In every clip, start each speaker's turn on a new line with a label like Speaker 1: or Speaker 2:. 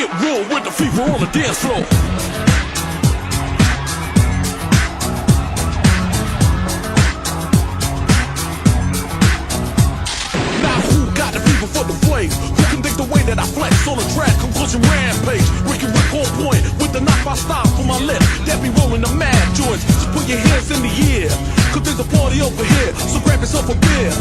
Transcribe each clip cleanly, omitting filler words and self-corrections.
Speaker 1: get real with the fever on the dance floor. Now who got the fever for the flame? Who can dig the way that I flex on the track? Conclusion rampage. Ricky Rick on point with the knife I style for my lip. That be rolling the mad joints. So put your hands in the air, cause there's a party over here. So grab yourself a beer,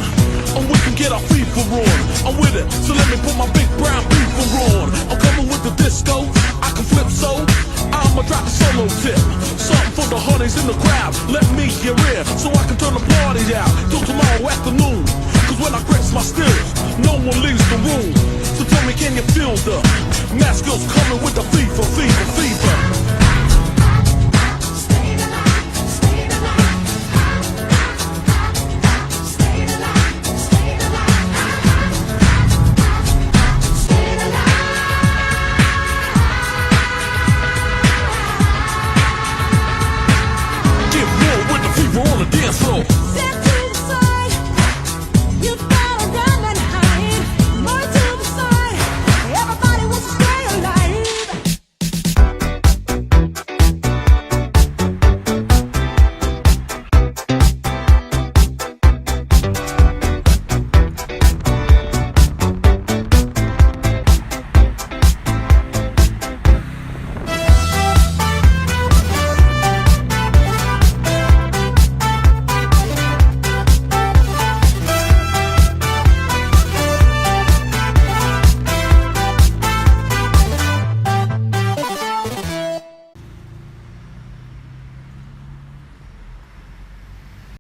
Speaker 1: and we can get our fever on. I'm with it, so let me put my big brown beaver on. I'm coming with the disco, I can flip so I'ma drop a solo tip. Something for the honeys in the crowd. Let me hear it, so I can turn the party out till tomorrow afternoon. Cause when I grips my stills, no one leaves the room. So tell me, can you feel the mask skills coming with the fever?